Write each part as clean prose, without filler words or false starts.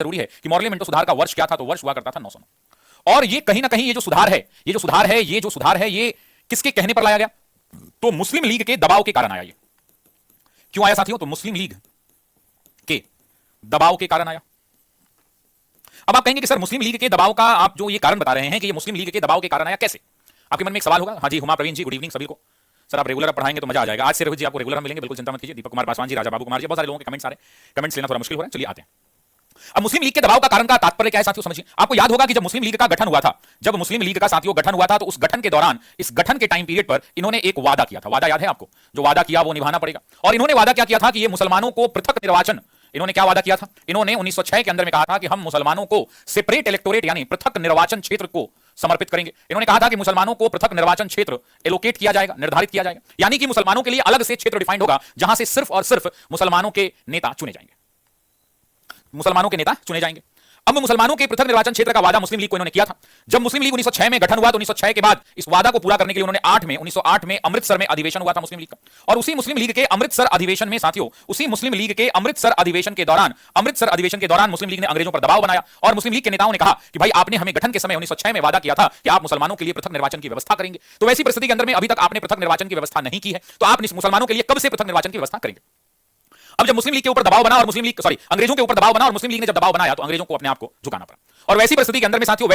जरूरी है कि मॉर्ले मिंटो सुधार का वर्ष क्या था, तो वर्ष हुआ करता था 909। और ये कहीं ना कहीं ये जो सुधार है ये किसके कहने पर लाया गया, तो मुस्लिम लीग के दबाव के कारण आया। ये क्यों आया साथियों, तो मुस्लिम लीग के दबाव के कारण आया। अब आप कहेंगे कि सर मुस्लिम लीग के दबाव का आप जो ये कारण बता रहे हैं कि ये मुस्लिम लीग के दबाव के कारण आया, कैसे? आपके मन में एक सवाल होगा। हाँ जी, हुमा प्रवीण जी, गुड इवनिंग सभी को। सर आप रेगुलर पढ़ाएंगे तो मजा आ जाएगा। आज से रोहित जी आपको रेगुलर मिलेंगे, बिल्कुल चिंता मत कीजिए। दीपक कुमार पासवान जी, राजा बाबू कुमार जी, बहुत सारे लोगों के कमेंट्स आ रहे हैं, कमेंट्स लेना थोड़ा मुश्किल हो रहा है। चलिए आते हैं। अब मुस्लिम लीग के दबाव का कारण का तात्पर्य क्या है साथियों, समझिए। आपको याद होगा कि जब मुस्लिम लीग का गठन हुआ था, जब मुस्लिम लीग का साथियों गठन हुआ था, तो उस गठन के दौरान, इस गठन के टाइम पीरियड पर इन्होंने एक वादा किया था। वादा याद है आपको? जो वादा किया वो निभाना पड़ेगा। और इन्होंने वादा क्या किया था कि ये मुसलमानों को पृथक निर्वाचन, इन्होंने क्या वादा किया था? इन्होंने 1906 के अंदर में कहा था कि हम मुसलमानों को सेपरेट इलेक्टोरेट यानी पृथक निर्वाचन क्षेत्र को समर्पित करेंगे। इन्होंने कहा था कि मुसलमानों को पृथक निर्वाचन क्षेत्र एलोकेट किया जाएगा, निर्धारित किया जाएगा, यानी कि मुसलमानों के लिए अलग से क्षेत्र डिफाइंड होगा जहां से सिर्फ और सिर्फ मुसलमानों के नेता चुने जाएंगे, मुसलमानों के नेता चुने जाएंगे। अब मुसलमानों के पृथक निर्वाचन क्षेत्र का वादा मुस्लिम लीग को इन्होंने किया था। जब मुस्लिम लीग 1906 में गठन हुआ, तो 1906 के बाद इस वादा को पूरा करने के लिए उन्होंने 1908 में अमृतसर में अधिवेशन हुआ था मुस्लिम लीग का। और उसी मुस्लिम लीग के अमृतसर अधिवेशन में साथियों, उसी मुस्लिम लीग के अमृतसर अधिवेशन के दौरान मुस्लिम लीग ने अंग्रेजों पर दबाव बनाया और मुस्लिम लीग के नेताओं ने कहा कि भाई आपने हमें गठन के समय 1906 में वादा किया था कि आप मुसलमानों के लिए पृथक निर्वाचन की व्यवस्था करेंगे, तो वैसी परिस्थिति के अंदर में अभी तक आपने पृथक निर्वाचन की व्यवस्था नहीं की है, तो आप मुसलमानों के लिए कब से पृथक निर्वाचन की व्यवस्था करेंगे? अब जब मुस्लिम लीग के ऊपर दबाव बना और अंग्रेजों के ऊपर दबाव बना और मुस्लिम लीग ने जब दबाव बनाया, तो अंग्रेजों को अपने आप को झुकाना पड़ा। और वैसी परिस्थिति के अंदर में साथियों,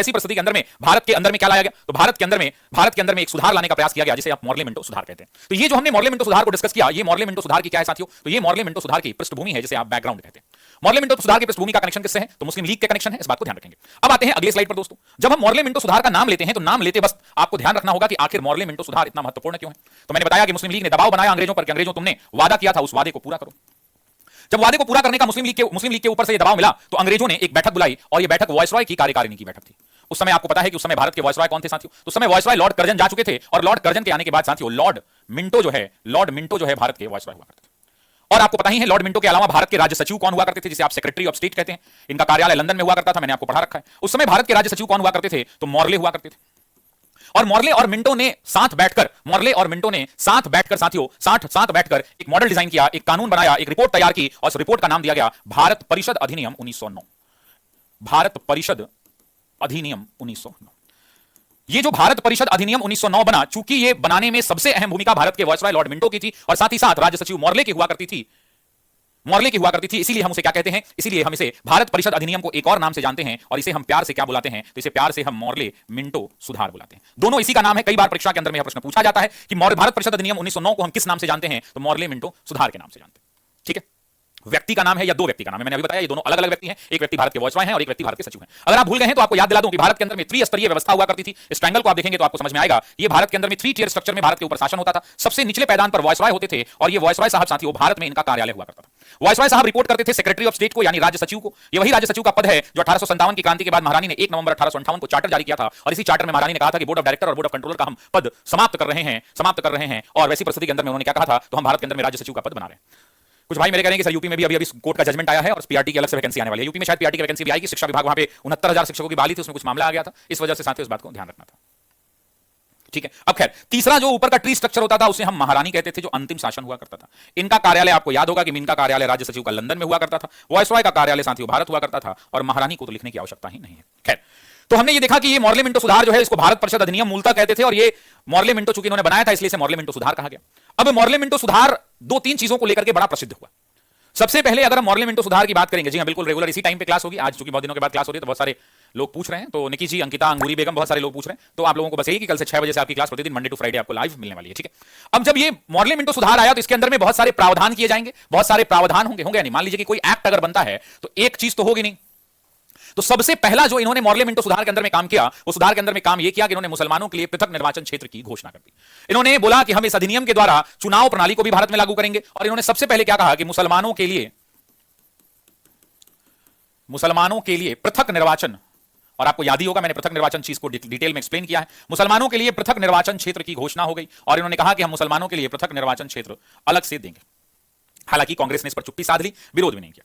भारत के अंदर में क्या लाया गया? तो भारत के अंदर में एक सुधार लाने का प्रयास किया गया, जिसे आप मॉर्ले मिंटो सुधार कहते हैं। तो ये जो हमने मॉर्ले मिंटो सुधार को डिस्कस किया, ये मॉर्ले मिंटो सुधार की क्या है साथियों? तो ये मॉर्ले मिंटो सुधार की पृष्ठभूमि है, जिसे आप बैकग्राउंड कहते हैं। मॉर्ले मिंटो सुधार की पृष्ठभूमि का कनेक्शन किससे है? तो मुस्लिम लीग के कनेक्शन है, इस बात को ध्यान रखेंगे। अब आते हैं अगले स्लाइड पर दोस्तों। जब हम मॉर्ले मिंटो सुधार का नाम लेते हैं, तो नाम लेते बस आपको ध्यान रखना होगा कि आखिर मॉर्ले मिंटो सुधार इतना महत्वपूर्ण क्यों है। तो मैंने बताया कि मुस्लिम लीग ने दबाव बनाया अंग्रेजों पर कि अंग्रेजों तुमने वादा किया था, उस वादे को पूरा करो। जब वादे को पूरा करने का मुस्लिम लीग के ऊपर से दबाव मिला, तो अंग्रेजों ने एक बैठक बुलाई और यह बैठक वायसरॉय की कार्यकारिणी की बैठक थी। उस समय आपको पता है कि उस समय भारत के वायसरॉय कौन थे साथियों? तो उस समय वायसरॉय लॉर्ड कर्जन जा चुके थे, और लॉर्ड कर्जन के आने के बाद साथियों लॉर्ड मिंटो जो है भारत के वायसरॉय हुआ करते थे। और आपको पता ही है लॉर्ड मिंटो के अलावा भारत के राज्य सचिव कौन हुआ करते थे, जिसे आप सेक्रेटरी ऑफ स्टेट कहते हैं। इनका कार्यालय लंदन में हुआ करता था, मैंने आपको पढ़ा रखा है। उस समय भारत के राज्य सचिव कौन हुआ करते थे? तो मॉर्ले हुआ करते थे। और मॉर्ले और मिंटो ने साथ बैठकर साथियों साथ बैठकर एक मॉडल डिजाइन किया, एक कानून बनाया, एक रिपोर्ट तैयार की, और उस रिपोर्ट का नाम दिया गया भारत परिषद अधिनियम 1909। भारत परिषद अधिनियम 1909। ये जो भारत परिषद अधिनियम 1909 बना, चूंकि ये बनाने में सबसे अहम भूमिका भारत के वायसरॉय लॉर्ड मिंटो की थी, और साथ ही साथ राज्य सचिव मॉर्ले की हुआ करती थी, इसीलिए हम उसे क्या कहते हैं? इसीलिए हम इसे भारत परिषद अधिनियम को एक और नाम से जानते हैं, और इसे हम प्यार से क्या बुलाते हैं? तो इसे प्यार से हम मॉर्ले मिंटो सुधार बुलाते हैं। दोनों इसी का नाम है। कई बार परीक्षा के अंदर में यह प्रश्न पूछा जाता है कि भारत परिषद अधिनियम 1909 को हम किस नाम से जानते हैं? तो मॉर्ले मिंटो सुधार के नाम से जानते हैं। ठीक है, व्यक्ति का नाम है या दो व्यक्ति का नाम है? मैंने अभी बताया ये दोनों अलग अलग व्यक्ति हैं। एक व्यक्ति भारत के वायसरॉय हैं और एक व्यक्ति भारत के सचिव हैं। अगर आप भूल गए हैं तो आपको याद दिला दूं कि भारत के अंदर में त्रिस्तरीय व्यवस्था हुआ करती थी। इस ट्रायंगल को आप देखेंगे तो आपको समझ में आएगा। ये भारत के अंदर में 3 टियर स्ट्रक्चर में भारत के ऊपर शासन होता था। सबसे निचले पैदान पर वायसरॉय होते थे, और ये वायसरॉय साहब साथियों भारत में इनका कार्यालय हुआ करता था। वायसरॉय साहब रिपोर्ट करते थे सेक्रेटरी ऑफ स्टेट को, यानी राज्य सचिव को। ये वही राज्य सचिव का पद है जो 1857 की क्रांति के बाद महारानी ने 1 नवंबर 1858 को चार्टर जारी किया था, और इसी चार्टर में महारानी ने कहा था कि बोर्ड ऑफ डायरेक्टर और बोर्ड ऑफ कंट्रोलर का हम पद समाप्त कर रहे हैं। और वैसी परिस्थिति के अंदर में उन्होंने क्या कहा था? तो हम भारत के अंदर में राज्य सचिव का पद बना रहे हैं। कुछ भाई मेरे कह रहे हैं कि सर यूपी में भी अभी कोर्ट का जजमेंट आया है और पीआरटी की अलग से वैकेंसी आने वाली है। यूपी में शायद पीआरटी की वैकेंसी भी आएगी। शिक्षा विभाग वहां पे 69,000 शिक्षकों की बहाली थी, उसमें कुछ मामला आ गया था, इस वजह से साथियों इस बात को ध्यान रखना था। ठीक है, अब खैर तीसरा जो ऊपर का ट्री स्ट्रक्चर होता था उसे हम महारानी कहते थे, जो अंतिम शासन हुआ करता था। इनका कार्यालय आपको याद होगा कि इनका कार्यालय राज्य सचिव का लंदन में हुआ करता था, वायसरॉय का कार्यालय साथियों भारत हुआ करता था, और महारानी को तो लिखने की आवश्यकता ही नहीं है। खैर, तो हमने ये देखा कि ये मॉर्ले मिंटो सुधार जो है इसको भारत परिषद अधिनियम मूलतः कहते थे, और ये मॉर्ले मिंटो चूंकि इन्होंने बनाया था इसलिए इसे मॉर्ले मिंटो सुधार कहा गया। अब मॉर्ले मिंटो सुधार 2-3 चीजों को लेकर के बड़ा प्रसिद्ध हुआ। सबसे पहले अगर हम मॉर्ले मिंटो सुधार की बात करेंगे, जी हां बिल्कुल रेगुलर इसी टाइम पे क्लास होगी। आज चूंकि बहुत दिनों के बाद क्लास हो रही है तो बहुत सारे लोग पूछ रहे हैं, तो निकी जी, अंकिता, अंगूरी बेगम, बहुत सारे लोग पूछ रहे हैं। तो आप लोगों को बस यही कि कल से 6 बजे से आपकी क्लास प्रतिदिन मंडे टू फ्राइडे आपको लाइव मिलने वाली है। ठीक है, अब जब ये मॉर्ले मिंटो सुधार आया तो इसके अंदर में बहुत सारे प्रावधान किए जाएंगे, बहुत सारे प्रावधान होंगे नहीं। मान लीजिए कि कोई एक्ट अगर बनता है तो एक चीज तो होगी नहीं। तो सबसे पहला जो इन्होंने मॉर्ले मिंटो सुधार के अंदर में काम किया, वो सुधार के अंदर में काम यह किया कि इन्होंने मुसलमानों के लिए पृथक निर्वाचन क्षेत्र की घोषणा कर दी। इन्होंने बोला कि हम इस अधिनियम के द्वारा चुनाव प्रणाली को भी भारत में लागू करेंगे, और इन्होंने सबसे पहले क्या कहा कि मुसलमानों के लिए पृथक निर्वाचन, और आपको याद ही होगा मैंने पृथक निर्वाचन चीज को डिटेल में एक्सप्लेन किया है। मुसलमानों के लिए पृथक निर्वाचन क्षेत्र की घोषणा हो गई, और इन्होंने कहा कि हम मुसलमानों के लिए पृथक निर्वाचन क्षेत्र अलग से देंगे। हालांकि कांग्रेस ने इस पर चुप्पी साध ली, विरोध भी नहीं किया।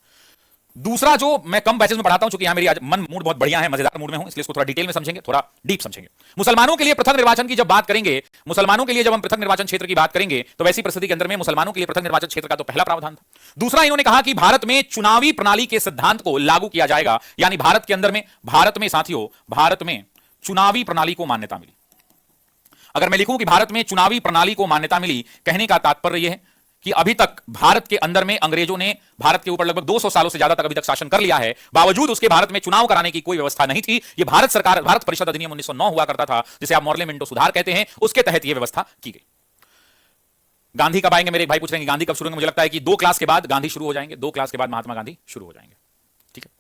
दूसरा जो मैं कम बैचेस में पढ़ाता हूं, क्योंकि यहां मेरी आज मन मूड बहुत बढ़िया है, मजेदार मूड में हूं, इसलिए इसको थोड़ा डिटेल में समझेंगे, थोड़ा डीप समझेंगे। मुसलमानों के लिए पृथक निर्वाचन की जब बात करेंगे, मुसलमानों के लिए जब हम पृथक निर्वाचन क्षेत्र की बात करेंगे, तो वैसी परिस्थिति के अंदर में मुसलमानों के लिए पृथक निर्वाचन क्षेत्र का तो पहला प्रावधान था। दूसरा, इन्होंने कहा कि भारत में चुनावी प्रणाली के सिद्धांत को लागू किया जाएगा, यानी भारत के अंदर में, भारत में साथियों, भारत में चुनावी प्रणाली को मान्यता मिली। अगर मैं लिखूं कि भारत में चुनावी प्रणाली को मान्यता मिली, कहने का तात्पर्य यह है कि अभी तक भारत के अंदर में अंग्रेजों ने भारत के ऊपर लगभग 200 सालों से ज्यादा तक अभी तक शासन कर लिया है, बावजूद उसके भारत में चुनाव कराने की कोई व्यवस्था नहीं थी। यह भारत सरकार, भारत परिषद अधिनियम 1909 हुआ करता था, जिसे आप मॉर्ले मिंटो सुधार कहते हैं, उसके तहत यह व्यवस्था की गई। गांधी कब आएंगे, मेरे भाई पूछ रहे हैं गांधी कब शुरू होंगे। मुझे लगता है कि 2 क्लास के बाद गांधी शुरू हो जाएंगे, 2 क्लास के बाद महात्मा गांधी शुरू हो जाएंगे। ठीक है,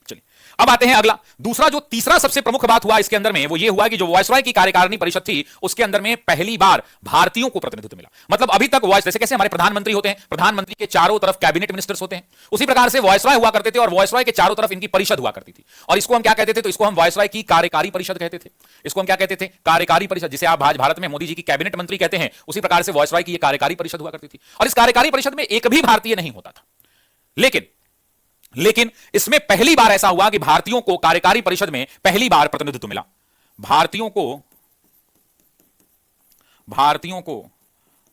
चलिए अब आते हैं अगला, दूसरा जो तीसरा सबसे प्रमुख बात हुआ इसके अंदर में, वो ये हुआ कि जो वायसराय की कार्यकारिणी परिषद थी, उसके अंदर में पहली बार भारतीयों को प्रतिनिधित्व मिला। मतलब अभी तक वॉइस, जैसे कैसे हमारे प्रधानमंत्री होते हैं, प्रधानमंत्री के चारों तरफ कैबिनेट मिनिस्टर्स होते हैं, उसी प्रकार से वायसराय हुआ करते थे, और वायसराय के चारों तरफ इनकी परिषद हुआ करती थी। और इसको हम क्या कहते थे, तो इसको हम वायसराय की कार्यकारी परिषद कहते थे। इसको हम क्या कहते थे, कार्यकारी परिषद। जिसे आप आज भारत में मोदी जी की कैबिनेट मंत्री कहते हैं, उसी प्रकार से वायसराय की कार्यकारी परिषद हुआ करती थी। और इस कार्यकारी परिषद में एक भी भारतीय नहीं होता था, लेकिन इसमें पहली बार ऐसा हुआ कि भारतीयों को कार्यकारी परिषद में पहली बार प्रतिनिधित्व मिला। भारतीयों को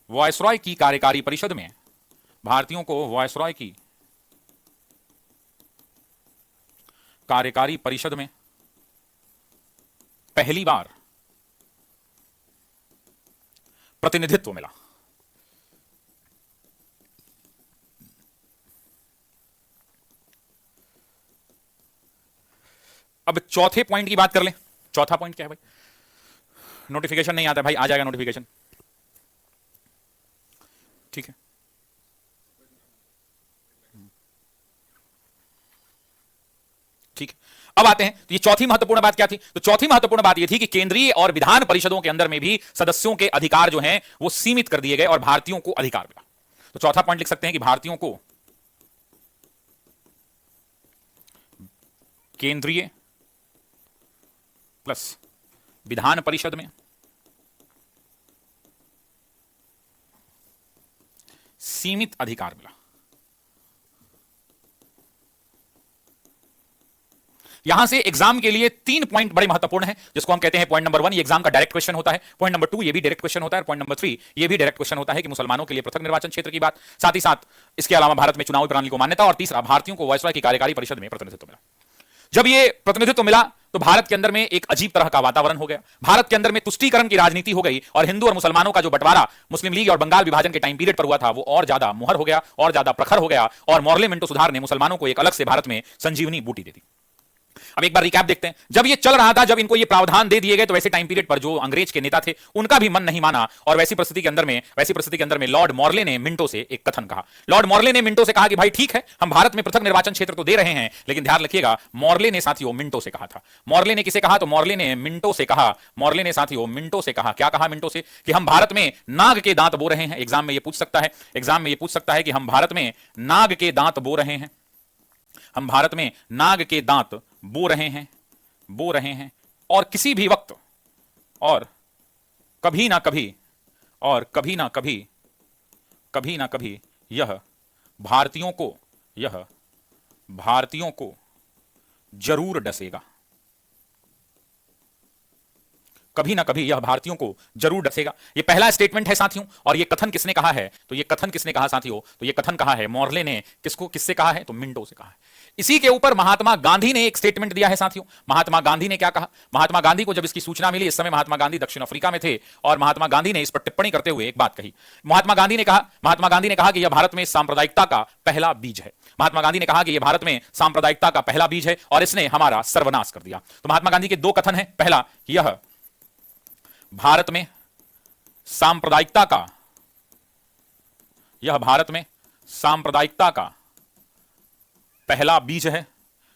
वायसराय की कार्यकारी परिषद में, भारतीयों को वायसराय की कार्यकारी परिषद में पहली बार प्रतिनिधित्व मिला। अब चौथे पॉइंट की बात कर लें। चौथा पॉइंट क्या है भाई, नोटिफिकेशन नहीं आता भाई, आ जाएगा नोटिफिकेशन। ठीक है, ठीक है, अब आते हैं, तो ये चौथी महत्वपूर्ण बात क्या थी। तो चौथी महत्वपूर्ण बात ये थी कि केंद्रीय और विधान परिषदों के अंदर में भी सदस्यों के अधिकार जो हैं वो सीमित कर दिए गए और भारतीयों को अधिकार मिला। तो चौथा पॉइंट लिख सकते हैं कि भारतीयों को केंद्रीय प्लस विधान परिषद में सीमित अधिकार मिला। यहां से एग्जाम के लिए 3 पॉइंट बड़े महत्वपूर्ण हैं, जिसको हम कहते हैं पॉइंट नंबर 1, ये एग्जाम का डायरेक्ट क्वेश्चन होता है। पॉइंट नंबर 2, ये भी डायरेक्ट क्वेश्चन होता है। पॉइंट नंबर 3, ये भी डायरेक्ट क्वेश्चन होता है कि मुसलमानों के लिए पृथक निर्वाचन क्षेत्र की बात, साथ ही साथ इसके अलावा भारत में चुनावी प्रणाली को मान्यता, और तीसरा, भारतीयों को वायसराय की कार्यकारी परिषद में प्रतिनिधित्व मिला। जब ये प्रतिनिधित्व मिला तो भारत के अंदर में एक अजीब तरह का वातावरण हो गया। भारत के अंदर में तुष्टीकरण की राजनीति हो गई, और हिंदू और मुसलमानों का जो बंटवारा मुस्लिम लीग और बंगाल विभाजन के टाइम पीरियड पर हुआ था, वो और ज्यादा मुहर हो गया, और ज्यादा प्रखर हो गया। और मॉर्ले मिंटो सुधार ने मुसलमानों को एक अलग से भारत में संजीवनी बूटी दे दी। अब एक बार रिकैप देखते हैं। जब ये चल रहा था, जब इनको ये प्रावधान दे दिए गए, तो वैसे टाइम पीरियड पर जो अंग्रेज के नेता थे उनका भी मन नहीं माना, और वैसी परिस्थिति के अंदर में लॉर्ड मॉर्ले ने मिंटो से एक कथन कहा। लॉर्ड मॉर्ले ने मिंटो से कहा कि भाई ठीक है, हम भारत में पृथक निर्वाचन क्षेत्र तो दे रहे हैं, लेकिन ध्यान रखिएगा, मॉर्ले ने साथियों मिंटो से कहा था। मॉर्ले ने किसे कहा, तो मॉर्ले ने मिंटो से कहा। मॉर्ले ने साथियों मिंटो से कहा, क्या कहा मिंटो से, कि हम भारत में नाग के दांत बो रहे हैं। एग्जाम में ये पूछ सकता है कि हम भारत में नाग के दांत बो रहे हैं, हम भारत में नाग के दांत बो रहे हैं, और किसी भी वक्त, और कभी ना कभी यह भारतीयों को जरूर डसेगा। कभी ना कभी यह भारतीयों को जरूर डसेगा। यह पहला स्टेटमेंट है साथियों। और यह कथन किसने कहा है, तो यह कथन किसने कहा साथियों, तो यह कथन कहा है मॉर्ले ने। किससे कहा है, तो मिंटो से कहा है। इसी के ऊपर महात्मा गांधी ने एक स्टेटमेंट दिया है साथियों। महात्मा गांधी ने क्या कहा, महात्मा गांधी को जब इसकी सूचना मिली, इस समय महात्मा गांधी दक्षिण अफ्रीका में थे, और महात्मा गांधी ने इस पर टिप्पणी करते हुए एक बात कही। महात्मा गांधी ने कहा कि यह भारत में सांप्रदायिकता का पहला बीज है। महात्मा गांधी ने कहा कि यह भारत में सांप्रदायिकता का पहला बीज है, और इसने हमारा सर्वनाश कर दिया। तो महात्मा गांधी के 2 कथन हैं। पहला, यह भारत में सांप्रदायिकता का पहला बीज है,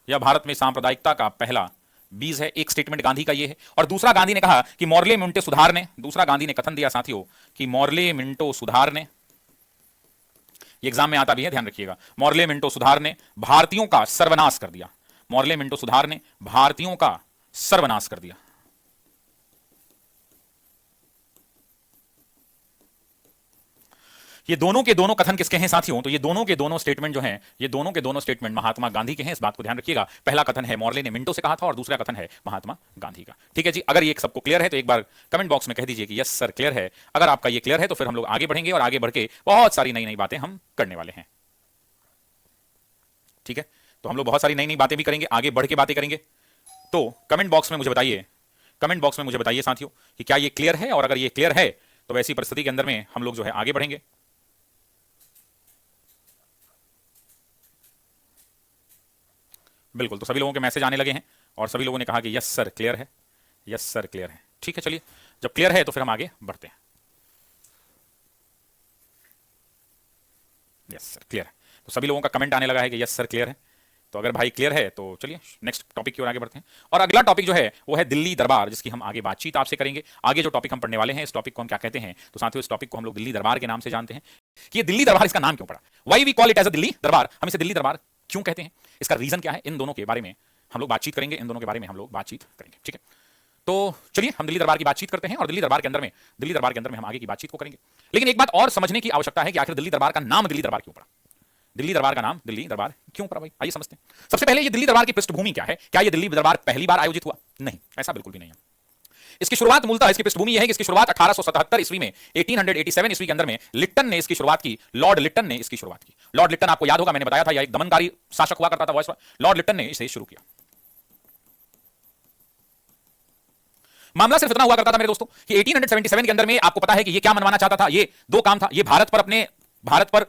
यह भारत में सांप्रदायिकता का पहला बीज है। एक स्टेटमेंट गांधी का यह है। और दूसरा, गांधी ने कहा कि मॉर्ले मिंटो सुधार ने, दूसरा गांधी ने कथन दिया साथियों कि मॉर्ले मिंटो सुधार ने, एग्जाम में आता भी है, ध्यान रखिएगा, मॉर्ले मिंटो सुधार ने भारतीयों का सर्वनाश कर दिया। मॉर्ले मिंटो सुधार ने भारतीयों का सर्वनाश कर दिया। ये दोनों के दोनों कथन किसके हैं साथियों? तो ये दोनों के दोनों स्टेटमेंट जो हैं, ये दोनों के दोनों स्टेटमेंट महात्मा गांधी के हैं, इस बात को ध्यान रखिएगा। पहला कथन है मॉर्ले ने मिंटो से कहा था और दूसरा कथन है महात्मा गांधी का। ठीक है जी, अगर ये सबको क्लियर है तो एक बार कमेंट बॉक्स में कह दीजिए कि यस सर क्लियर है। अगर आपका ये क्लियर है तो फिर हम लोग आगे बढ़ेंगे और आगे बढ़ के बहुत सारी नई नई बातें हम करने वाले हैं। ठीक है, तो हम लोग बहुत सारी नई नई बातें भी करेंगे, आगे बढ़ के बातें करेंगे। तो कमेंट बॉक्स में मुझे बताइए, कमेंट बॉक्स में मुझे बताइए साथियों कि क्या ये क्लियर है, और अगर ये क्लियर है तो वैसी परिस्थिति के अंदर में हम लोग जो है आगे बढ़ेंगे। बिल्कुल, तो सभी लोगों के मैसेज आने लगे हैं और सभी लोगों ने कहा कि यस सर क्लियर है, यस सर क्लियर है। ठीक है, चलिए जब क्लियर है तो फिर हम आगे बढ़ते हैं। यस सर क्लियर है, तो सभी लोगों का कमेंट आने लगा है कि यस सर क्लियर है। तो अगर भाई क्लियर है तो चलिए नेक्स्ट टॉपिक की ओर आगे बढ़ते हैं। और अगला टॉपिक जो है वो है दिल्ली दरबार, जिसकी हम आगे बातचीत आपसे करेंगे। आगे जो टॉपिक हम पढ़ने वाले हैं, इस टॉपिक को हम क्या कहते हैं? तो साथियों इस टॉपिक को हम लोग दिल्ली दरबार के नाम से जानते हैं। कि ये दिल्ली दरबार, इसका नाम क्यों पड़ा? Why we call it as a Delhi Darbar, हम इसे दिल्ली दरबार क्यों कहते हैं, इसका रीजन क्या है? इन दोनों के बारे में हम लोग बातचीत करेंगे, इन दोनों के बारे में हम लोग बातचीत करेंगे। ठीक है, तो चलिए हम दिल्ली दरबार की बातचीत करते हैं और दिल्ली दरबार के अंदर में हम आगे की बातचीत को करेंगे। लेकिन एक बात और समझने की आवश्यकता है कि आखिर दिल्ली दरबार का नाम दिल्ली दरबार क्यों पड़ा? दिल्ली दरबार का नाम दिल्ली दरबार क्यों पड़ा भाई? आइए समझते हैं। सबसे पहले ये दिल्ली दरबार की पृष्ठभूमि क्या है? क्या ये दिल्ली दरबार पहली बार आयोजित हुआ? नहीं, ऐसा बिल्कुल भी नहीं है। इसकी शुरुआत मूलतः, इसकी पृष्ठभूमि यह है कि इसकी शुरुआत 1877 ईस्वी में, 1887 ईस्वी के अंदर में लिट्टन ने इसकी शुरुआत की। लॉर्ड लिट्टन ने इसकी शुरुआत की। लॉर्ड लिट्टन, आपको याद होगा मैंने बताया था, यह एक दमनकारी शासक हुआ करता था, वायसरॉय। लॉर्ड लिट्टन ने इसे शुरू किया। मामला सिर्फ इतना हुआ करता था मेरे दोस्तों कि 1877 के अंदर में आपको पता है कि ये क्या मनवाना चाहता था? ये दो काम था। ये भारत पर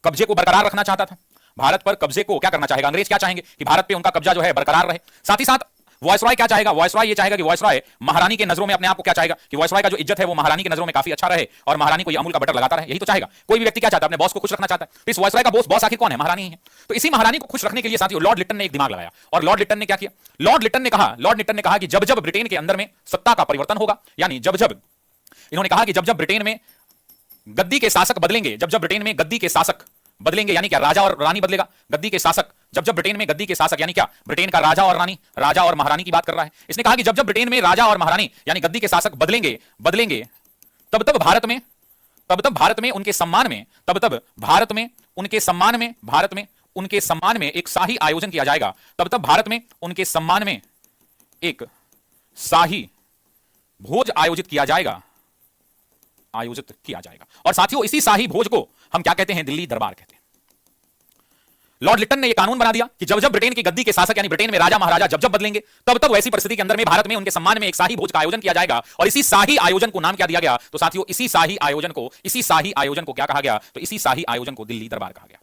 कब्जे को बरकरार रखना चाहता था। भारत पर कब्जे को क्या करना चाहेगा? अंग्रेज क्या चाहेंगे कि भारत पे उनका कब्जा जो है बरकरार रहे। साथ ही साथ वायसरॉय क्या चाहेगा? वायसरॉय ये चाहेगा कि वायसरॉय महारानी के नजरों में अपने आप को क्या चाहेगा कि वायसरॉय का जो इज्जत है वो महारानी की नजरों में काफी अच्छा रहे और महारानी को ये अमूल का बटर लगाता रहे। यही तो चाहेगा। कोई भी व्यक्ति क्या चाहता है? अपने बॉस को खुश रखना चाहता है। तो इस वायसरॉय का बॉस आखिर कौन है? महारानी ही है। तो इसी महारानी को खुश रखने के लिए साथियों लॉर्ड लिट्टन ने एक दिमाग लगाया। और लॉर्ड लिट्टन ने क्या किया? लॉर्ड लिट्टन ने कहा कि जब जब ब्रिटेन के अंदर में सत्ता का परिवर्तन होगा, यानी जब जब इन्होंने कहा कि जब जब ब्रिटेन में गद्दी के शासक बदलेंगे, जब जब ब्रिटेन में गद्दी के शासक बदलेंगे, यानी क्या? राजा और रानी बदलेगा, गद्दी के शासक। जब जब ब्रिटेन में गद्दी के शासक, यानी क्या? ब्रिटेन का राजा और रानी, राजा और महारानी की बात कर रहा है। इसने कहा कि जब जब ब्रिटेन में राजा और महारानी यानी गद्दी के शासक बदलेंगे तब तब भारत में उनके सम्मान में एक शाही आयोजन किया जाएगा। तब तब भारत में उनके सम्मान में एक शाही भोज आयोजित किया जाएगा। और साथियों इसी शाही भोज को हम क्या कहते हैं? दिल्ली दरबार कहते हैं। लॉर्ड लिट्टन ने यह कानून बना दिया कि जब जब ब्रिटेन की गद्दी के शासक यानी ब्रिटेन में राजा महाराजा जब जब बदलेंगे तब तब वैसी परिस्थिति के अंदर में भारत में उनके सम्मान में एक शाही भोज का आयोजन किया जाएगा। और इसी शाही आयोजन को नाम क्या दिया गया? तो साथियों इसी शाही आयोजन को क्या कहा गया? तो इसी शाही आयोजन को दिल्ली दरबार कहा गया।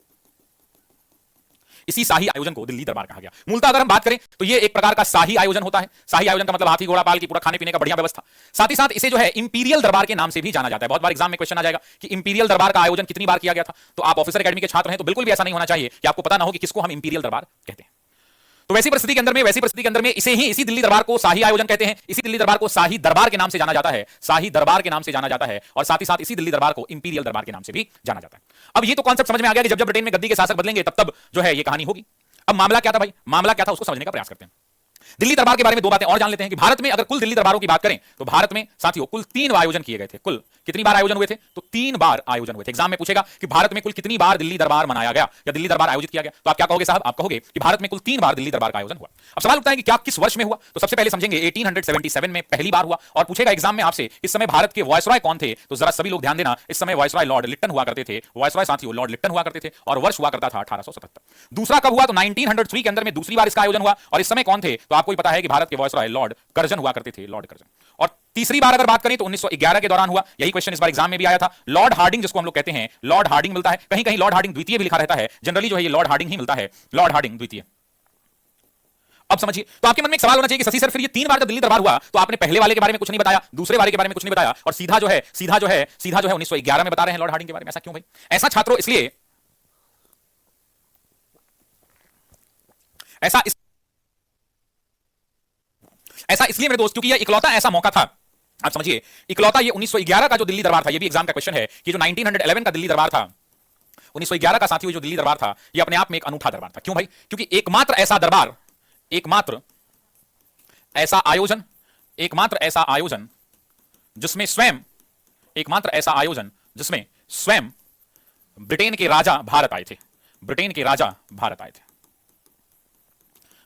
इसी शाही आयोजन को दिल्ली दरबार कहा गया। मूलतः अगर हम बात करें तो यह एक प्रकार का शाही आयोजन होता है। शाही आयोजन का मतलब हाथी घोड़ा पाल की पूरा खाने पीने का बढ़िया व्यवस्था। साथ ही साथ इसे जो है इंपीरियल दरबार के नाम से भी जाना जाता है। बहुत बार एग्जाम में क्वेश्चन आ जाएगा कि इंपीरियल दरबार का आयोजन कितनी बार किया गया था। तो आप ऑफिसर एकेडमी के छात्र हैं तो बिल्कुल भी ऐसा नहीं होना चाहिए कि आपको पता ना हो कि किसको हम इंपीरियल दरबार कहते हैं। तो वैसी परिस्थिति के अंदर में इसी दिल्ली दरबार को शाही आयोजन कहते हैं। इसी दिल्ली दरबार को शाही दरबार के नाम से जाना जाता है, शाही दरबार के नाम से जाना जाता है। और साथ ही साथ इसी दिल्ली दरबार को इंपीरियल दरबार के नाम से भी जाना जाता है। अब ये तो कॉन्सेप्ट समझ में आ गया कि जब जब ब्रिटेन में गद्दी के शासक बदलेंगे तब तब जो है ये कहानी होगी। अब मामला क्या था भाई? मामला क्या था उसको समझने का प्रयास करते हैं। दिल्ली दरबार के बारे में दो बातें और जान लेते हैं कि भारत में अगर कुल दिल्ली दरबारों की बात करें तो भारत में साथियों कुल 3 आयोजन किए गए थे। कुल कितनी बार आयोजन हुए थे? तो 3 बार आयोजन हुए थे। एग्जाम में पूछेगा कि भारत में कुल कितनी बार दिल्ली दरबार मनाया गया या दिल्ली दरबार आयोजित किया गया, तो आप क्या कहोगे साहब? आप कहोगे कि भारत में कुल 3 बार दिल्ली दरबार का आयोजन हुआ। अब सवाल उठता है कि क्या किस वर्ष में हुआ? तो सबसे पहले समझेंगे 1877 में पहली बार हुआ। और पूछेगा एग्जाम में आपसे इस समय भारत के वायसरॉय कौन थे? तो जरा सभी लोग ध्यान देना, इस समय वायसरॉय लॉर्ड लिट्टन हुआ करते थे। वायसरॉय साथियों लॉर्ड लिट्टन हुआ करते थे और वर्ष हुआ करता था 1877। दूसरा कब हुआ? तो 1903 के अंदर में दूसरी बार इसका आयोजन हुआ। और इस समय कौन थे? तो आपको ही पता है कि भारत के वायसरॉय लॉर्ड कर्जन हुआ करते थे, लॉर्ड कर्जन। और तीसरी बार अगर बात करें तो 1911 के दौरान हुआ। यही क्वेश्चन इस बार एग्जाम में भी आया था। लॉर्ड हार्डिंग जिसको हम लोग कहते हैं, लॉर्ड हार्डिंग मिलता है, कहीं कहीं लॉर्ड हार्डिंग द्वितीय भी लिखा रहता है। जनरली जो है ये लॉर्ड हार्डिंग ही मिलता है, लॉर्ड हार्डिंग द्वितीय। अब समझिए, तो आपके मन में एक सवाल होना चाहिए कि शशि सर फिर ये 3 बार जब दिल्ली दरबार हुआ तो आपने पहले वाले के बारे में कुछ नहीं बताया, दूसरे वाले के बारे में कुछ नहीं बताया और सीधा जो है 1911 में बता रहे हैं लॉर्ड हार्डिंग के बारे में। ऐसा क्यों भाई? ऐसा छात्रों इसलिए ऐसा इसलिए मेरे दोस्त क्योंकि यह इकलौता ऐसा मौका था, आप समझिए इकलौता ये 1911 का जो दिल्ली दरबार था, ये भी एग्जाम का क्वेश्चन है कि जो 1911 का दिल्ली दरबार था, 1911 का साथियों जो दिल्ली दरबार था ये अपने आप में एक अनूठा दरबार था। क्यों भाई? क्योंकि एकमात्र ऐसा दरबार, एकमात्र ऐसा आयोजन जिसमें स्वयं ब्रिटेन के राजा भारत आए थे, ब्रिटेन के राजा भारत आए थे,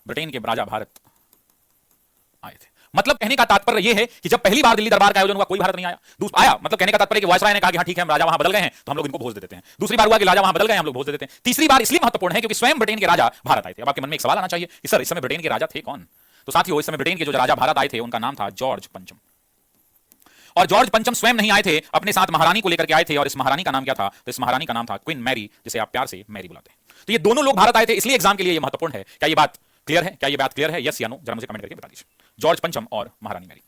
ब्रिटेन के राजा भारत आए थे। मतलब कहने का तात्पर्य यह है कि जब पहली बार दिल्ली दरबार का आयोजन हुआ कोई भारत नहीं आया, आया मतलब कहने का तात्पर्य कि वायसराय ने कहा कि हाँ ठीक है हम राजा वहां बदल गए हैं तो हम लोग इनको भोज दे देते हैं। दूसरी बार हुआ कि राजा वहां बदल गए हम लोग भोज दे देते हैं। तीसरी बार इसलिए महत्वपूर्ण है क्योंकि स्वयं ब्रिटेन के राजा भारत आए थे। अब आपके मन में एक सवाल आना चाहिए कि सर इस समय ब्रिटेन के राजा थे कौन? तो साथियों, इस समय ब्रिटेन के जो राजा भारत आए थे उनका नाम था जॉर्ज पंचम। और जॉर्ज पंचम स्वयं नहीं आए थे, अपने साथ महारानी को लेकर के आए थे। और इस महारानी का नाम क्या था? तो इस महारानी का नाम था क्वीन मैरी, जिसे आप प्यार से मैरी बुलाते हैं। तो ये दोनों लोग भारत आए थे, इसलिए एग्जाम के लिए ये महत्वपूर्ण है। क्या ये बात क्लियर है? क्या ये बात क्लियर है? यस या नो जरा मुझे कमेंट करके बता दीजिए। जॉर्ज पंचम और महारानी मैरी।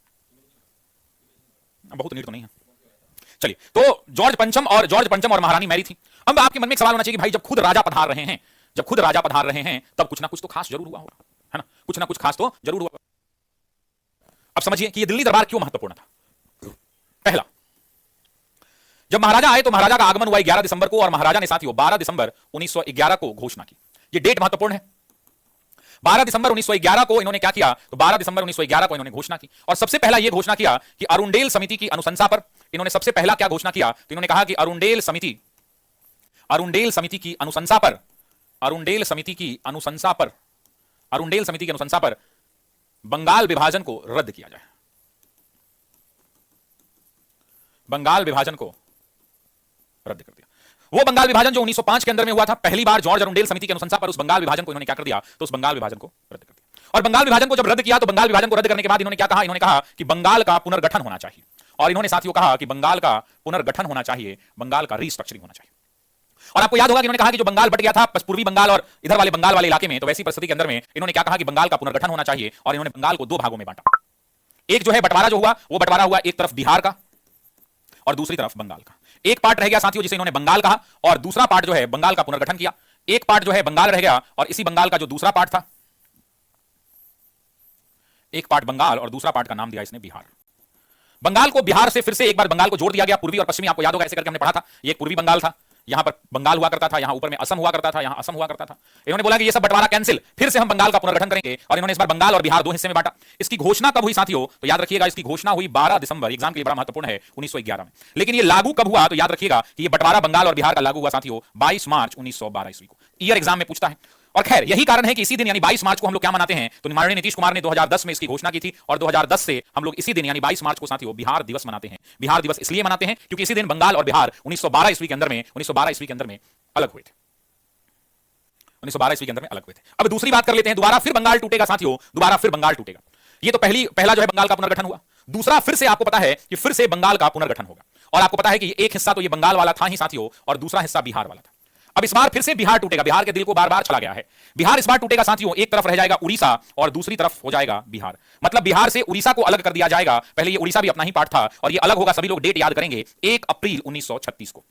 बहुत नीट तो नहीं है, चलिए। तो जॉर्ज पंचम और महारानी मैरी थी। अब आपके मन में एक सवाल होना चाहिए कि भाई जब खुद राजा पधार रहे हैं, जब खुद राजा पधार रहे हैं तब कुछ ना कुछ तो खास जरूर हुआ होगा, है ना? कुछ ना कुछ खास तो जरूर हुआ। अब समझिए कि ये दिल्ली दरबार क्यों महत्वपूर्ण था। पहला, जब महाराजा आए तो महाराजा का आगमन हुआ 11 दिसंबर को और महाराजा ने साथियों 12 दिसंबर 1911 को घोषणा की। ये डेट महत्वपूर्ण है। 12 दिसंबर 1911 को इन्होंने क्या किया? तो 12 दिसंबर 1911 को इन्होंने घोषणा की। और सबसे पहला यह घोषणा किया कि अरुंडेल समिति की अनुशंसा पर, इन्होंने सबसे पहला क्या घोषणा किया? तो इन्होंने कहा कि अरुंडेल समिति की अनुशंसा पर, अरुंडेल समिति की अनुशंसा पर बंगाल विभाजन को रद्द किया जाए। बंगाल विभाजन को रद्द कर दिया। वो बंगाल विभाजन जो 1905 के अंदर में हुआ था, पहली बार जॉर्ज अरुंडेल समिति की अनुशंसा पर उस बंगाल विभाजन को इन्होंने क्या कर दिया? तो उस बंगाल विभाजन को रद्द कर दिया। और बंगाल विभाजन को जब रद्द किया तो बंगाल विभाजन को रद्द करने के बाद इन्होंने क्या कहा? इन्होंने कहा कि बंगाल का पुनर्गठन होना चाहिए। और इन्होंने साथियों कहा कि बंगाल का पुनर्गठन होना चाहिए, बंगाल का रीस्ट्रक्चरिंग होना चाहिए। और आपको याद होगा कि इन्होंने कहा कि जो बंगाल बट गया था पूर्वी बंगाल और इधर वाले बंगाल वाले इलाके में, तो वैसी परिस्थिति के अंदर में इन्होंने क्या कहा कि बंगाल का पुनर्गठन होना चाहिए। और इन्होंने बंगाल को दो भागों में बांटा। एक जो है बंटवारा जो हुआ, वो बंटवारा हुआ एक तरफ बिहार का और दूसरी तरफ बंगाल का। एक पार्ट रह गया साथियों जिसे इन्होंने बंगाल कहा, और दूसरा पार्ट जो है बंगाल का पुनर्गठन किया। एक पार्ट जो है बंगाल रह गया, और इसी बंगाल का जो दूसरा पार्ट था, एक पार्ट बंगाल और दूसरा पार्ट का नाम दिया इसने बिहार। बंगाल को बिहार से फिर से एक बार बंगाल को जोड़ दिया गया, पूर्वी और पश्चिमी। आपको याद होगा ऐसे करके हमने पढ़ा था। ये एक पूर्वी बंगाल था, यहां पर बंगाल हुआ करता था, यहां ऊपर में असम हुआ करता था, यहां असम हुआ करता था। इन्होंने बोला कि ये सब बंटवारा कैंसिल, फिर से हम बंगाल का पुनर्गठन करेंगे। और इन्होंने इस बार बंगाल और बिहार दो हिस्से में बांटा। इसकी घोषणा कब हुई साथियों? तो याद रखिएगा इसकी घोषणा हुई 12 दिसंबर, एग्जाम के लिए बड़ा महत्वपूर्ण है, 1911 में। लेकिन ये लागू कब हुआ? तो याद रखिएगा कि ये बंटवारा बंगाल और बिहार का लागू हुआ साथियों 22 मार्च 1912 ईस्वी को। ईयर एग्जाम में पूछता है। और खैर यही कारण है कि इसी दिन यानी 22 मार्च को हम लोग क्या मनाते हैं? तो माननीय नीतीश कुमार ने 2010 में इसकी घोषणा की थी। और 2010 से हम लोग इसी दिन यानी 22 मार्च को साथियों बिहार दिवस मनाते हैं। बिहार दिवस इसलिए मनाते हैं क्योंकि इसी दिन बंगाल और बिहार 1912 ईस्वी के अंदर में अलग हुए थे। 1912 ईस्वी के अंदर में अलग हुए थे। अब दूसरी बात कर लेते हैं। दोबारा फिर बंगाल टूटेगा साथियों, दोबारा फिर बंगाल टूटेगा। ये तो पहला जो है बंगाल का पुनर्गठन हुआ। दूसरा फिर से आपको पता है कि फिर से बंगाल का पुनर्गठन होगा। और आपको पता है कि एक हिस्सा तो ये बंगाल वाला था ही साथियों, और दूसरा हिस्सा बिहार वाला था। अब इस बार फिर से बिहार टूटेगा। बिहार के दिल को बार बार चला गया है। बिहार इस बार टूटेगा साथियों, एक तरफ रह जाएगा उड़ीसा और दूसरी तरफ हो जाएगा बिहार। मतलब बिहार से उड़ीसा को अलग कर दिया जाएगा। पहले ये उड़ीसा भी अपना ही पार्ट था और ये अलग होगा। सभी लोग डेट याद करेंगे, 1 अप्रैल 1936 को।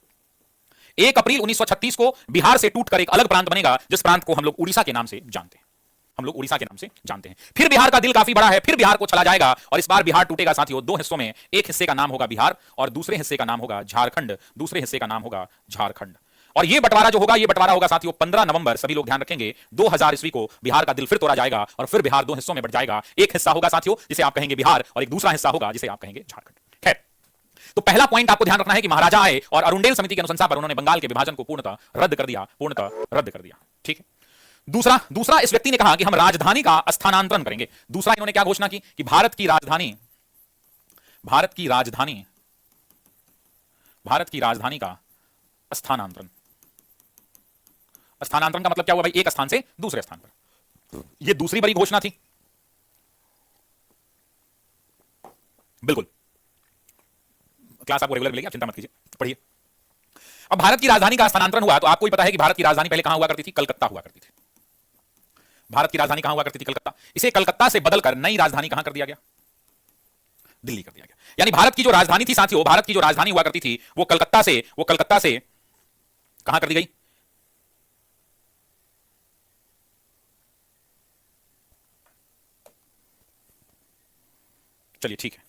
1 अप्रैल 1936 को बिहार से टूटकर एक अलग प्रांत बनेगा, जिस प्रांत को हम लोग उड़ीसा के नाम से जानते हैं। फिर बिहार का दिल काफी बड़ा है, फिर बिहार को चला जाएगा। और इस बार बिहार टूटेगा साथियों दो हिस्सों में। एक हिस्से का नाम होगा बिहार और दूसरे हिस्से का नाम होगा झारखंड। और ये बंटवारा जो होगा, ये बंटवारा होगा साथियों 15 नवंबर, सभी लोग ध्यान रखेंगे, 2000 ईस्वी को बिहार का दिल फिर तोड़ा जाएगा और फिर बिहार दो हिस्सों में बंट जाएगा। एक हिस्सा होगा साथियों जिसे आप कहेंगे बिहार और एक दूसरा हिस्सा होगा जिसे आप कहेंगे झारखंड। खैर, तो पहला पॉइंट आपको ध्यान रखना है कि महाराजा आए और अरुंडेल समिति की अनुशंसा पर उन्होंने बंगाल के विभाजन को पूर्णतः रद्द कर दिया। ठीक है। दूसरा इस व्यक्ति ने कहा कि हम राजधानी का स्थानांतरण करेंगे। दूसरा इन्होंने क्या घोषणा की कि भारत की राजधानी का स्थानांतरण का मतलब क्या हुआ भाई? एक स्थान से दूसरे स्थान पर। यह दूसरी बड़ी घोषणा थी। बिल्कुल, क्लास आपको रेगुलर मिलेगी, आप चिंता मत कीजिए, पढ़िए। अब भारत की राजधानी का स्थानांतरण हुआ तो आपको ही पता है कि भारत की राजधानी पहले कहां हुआ करती थी? कलकत्ता हुआ करती थी। भारत की राजधानी कहां हुआ करती थी? कलकत्ता। इसे कलकत्ता से बदलकर नई राजधानी कहां कर दिया गया? दिल्ली कर दिया गया। यानी भारत की जो राजधानी थी साथियों, भारत की जो राजधानी हुआ करती थी वो कलकत्ता से कहां कर दी गई? चलिए ठीक है।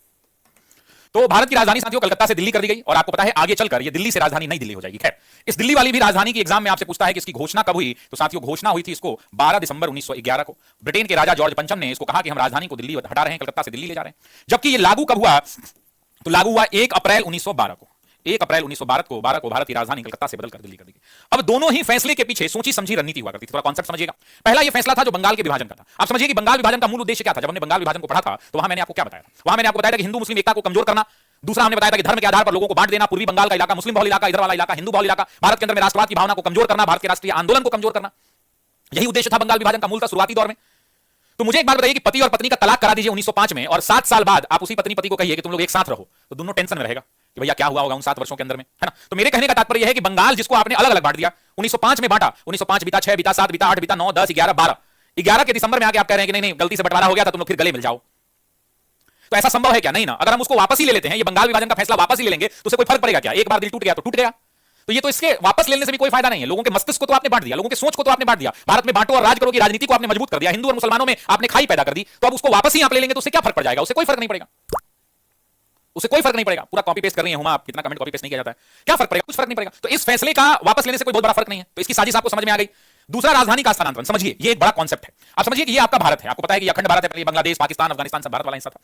तो भारत की राजधानी साथियों कलकत्ता से दिल्ली कर दी गई। और आपको पता है आगे चलकर ये दिल्ली से राजधानी नई दिल्ली हो जाएगी। खैर, इस दिल्ली वाली भी राजधानी की एग्जाम में आपसे पूछता है कि इसकी घोषणा कब हुई? तो साथियों घोषणा हुई थी इसको 12 दिसंबर 1911 को। ब्रिटेन के राजा जॉर्ज पंचम ने इसको कहा कि हम राजधानी को दिल्ली हटा रहे हैं, कलकत्ता से दिल्ली ले जा रहे हैं। जबकि ये लागू कब हुआ? तो लागू हुआ 1 अप्रैल 1912 को। 1 अप्रैल 1912 को भारत की राजधानी कलकत्ता से बदलकर दिल्ली कर दी गई। अब दोनों ही फैसले के पीछे सोची समझी रणनीति हुआ करती थी। थोड़ा कॉन्सेप्ट समझिएगा। पहला यह फैसला था जो बंगाल के विभाजन का था। आप समझिए कि बंगाल विभाजन का मूल उद्देश्य क्या था। जब हमने बंगाल विभाजन को पढ़ा था तो वहां मैंने आपको क्या बताया था? वहां मैंने आपको बताया था कि हिंदू मुस्लिम एकता को कमजोर करना। दूसरा हमने बताया था कि धर्म के आधार पर लोगों को बांट देना। पूर्वी बंगाल का इलाका मुस्लिम बहुल इलाका, इधर वाला इलाका हिंदू बहुल इलाका। भारत के अंदर में राष्ट्रवाद की भावना को कमजोर करना, भारत के राष्ट्रीय आंदोलन को कमजोर करना। यही उद्देश्य था बंगाल विभाजन का मूल था शुरुआती दौर में। तो मुझे एक बात बताइए कि पति और पत्नी का तलाक करा दीजिए 1905 में, और 7 साल बाद आप उसी पत्नी पति को कहिए कि तुम लोग एक साथ रहो, तो दोनों टेंशन में रहेगा कि भैया क्या हुआ होगा उन 7 वर्षों के अंदर में, है ना? तो मेरे कहने का तात्पर्य यह है कि बंगाल जिसको आपने अलग अलग बांट दिया, 1905 में बांटा, 1905 बीता, 6 बीता, 7 बीता, 8 बीता, 9, 10, 11, 12, 11 के दिसंबर में आके आप कह रहे हैं कि नहीं गलती से बंटवारा हो गया था, तुम लोग फिर गले मिल जाओ। तो ऐसा संभव है क्या? नहीं ना। अगर हम उसको वापस ही ले लेते हैं, ये बंगाल विभाजन का फैसला वापस ही ले लेंगे, तो उससे कोई फर्क पड़ेगा क्या? एक बार दिल टूट गया तो टूट गया। तो ये तो इसके वापस लेने से भी कोई फायदा नहीं है। लोगों के मस्तिष्क को तो आपने बांट दिया, लोगों के सोच को तो आपने बांट दिया। भारत में बांटो और राज करो की राजनीति को आपने मजबूत कर दिया। हिंदू और मुसलमानों में आपने खाई पैदा कर दी। तो अब उसको वापस ही आप ले लेंगे तो उससे क्या फर्क पड़ जाएगा? उससे कोई फर्क नहीं पड़ेगा। उससे कोई फर्क नहीं पड़ेगा। पूरा कॉपी पेस्ट कर रही है हुमा, आप कितना कमेंट कॉपी पेस्ट नहीं किया जाता है, क्या फर्क पड़ेगा? कुछ फर्क नहीं पड़ेगा। तो इस फैसले का वापस लेने से कोई बहुत बड़ा फर्क नहीं है। तो इसकी साजिश आपको समझ में आ गई। दूसरा, राजधानी का स्थानांतरण। समझिए, ये एक बड़ा कॉन्सेप्ट है। आप समझिए कि ये आपका भारत है। आपको पता है कि अखंड भारत है, पहले बांग्लादेश, पाकिस्तान, अफगानिस्तान सब भारत वाला हिस्सा था।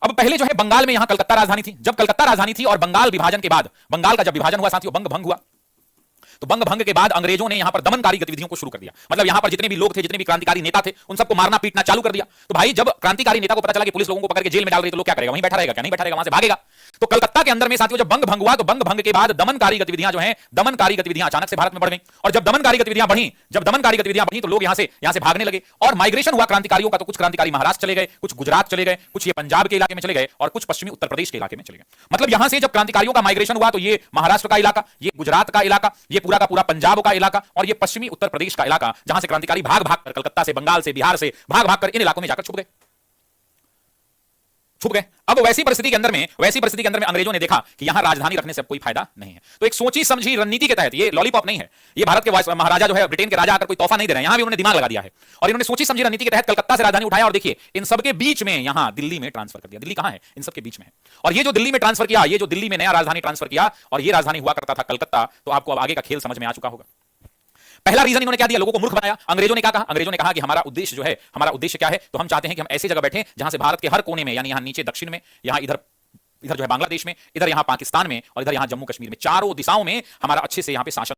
अब पहले जो है बंगाल में यहां कलकत्ता राजधानी थी। जब कलकत्ता राजधानी थी और बंगाल विभाजन के बाद, बंगाल का जब विभाजन हुआ साथियों, बंग भंग हुआ, तो बंग भंग के बाद अंग्रेजों ने यहां पर दमनकारी गतिविधियों को शुरू कर दिया। मतलब यहां पर जितने भी लोग थे, जितने भी क्रांतिकारी नेता थे, उन सबको मारना पीटना चालू कर दिया। तो भाई जब क्रांतिकारी नेता को पता चला कि पुलिस लोगों को पकड़ के जेल में डाल रही है, तो लोग क्या करेगा? वहीं बैठा रहेगा क्या? नहीं बैठा रहेगा, वहां से भागेगा। तो कलकत्ता के अंदर में साथियों जब बंग भंग हुआ, तो बंग भंग के बाद दमनकारी गतिविधियां जो हैं, दमनकारी गतिविधियां अचानक से भारत में बढ़ गई। और जब दमनकारी गतिविधियां बढ़ी तो लोग यहां से भागने लगे और माइग्रेशन हुआ क्रांतिकारियों का। तो कुछ क्रांतिकारी महाराष्ट्र चले गए, कुछ गुजरात चले गए, कुछ ये पंजाब के इलाके में चले गए और कुछ पश्चिमी उत्तर प्रदेश के इलाके में चले गए। मतलब यहां से जब क्रांतिकारियों का माइग्रेशन हुआ तो ये महाराष्ट्र का इलाका, ये गुजरात का इलाका, ये पूरा का पूरा पंजाब का इलाका और ये पश्चिमी उत्तर प्रदेश का इलाका, जहां से क्रांतिकारी भाग भाग कर कलकत्ता से, बंगाल से, बिहार से भाग भाग कर इन इलाकों में जाकर छुप गए। अब वैसी परिस्थिति के अंदर में अंग्रेजों ने देखा कि यहां राजधानी रखने से अब कोई फायदा नहीं है। तो एक सोची समझी रणनीति के तहत, ये लॉलीपॉप नहीं है, ये भारत के महाराजा जो है, ब्रिटेन के राजा आकर कोई तोहफा नहीं दे रहे हैं, यहां भी उन्होंने दिमाग लगा दिया है और इन्होंने सोची समझी रणनीति के तहत कलकत्ता से राजधानी उठाया और देखिए इन सबके बीच में यहां दिल्ली में ट्रांसफर कर दिया। दिल्ली कहां है? इन सबके बीच में है। और ये जो दिल्ली में ट्रांसफर किया, ये जो दिल्ली में नया राजधानी ट्रांसफर किया और ये राजधानी हुआ करता था कलकत्ता, तो आपको अब आगे का खेल समझ में आ चुका होगा। पहला रीजन इन्होंने क्या दिया? लोगों को मूर्ख बनाया। अंग्रेजों ने क्या कहा? अंग्रेजों ने कहा कि हमारा उद्देश्य जो है, हमारा उद्देश्य क्या है? तो हम चाहते हैं कि हम ऐसी जगह बैठे जहां से भारत के हर कोने में, यानी यहां नीचे दक्षिण में, यहां इधर जो है बांग्लादेश में, इधर यहां पाकिस्तान में और इधर यहां जम्मू कश्मीर में, चारों दिशाओं में हमारा अच्छे से यहां पे शासन।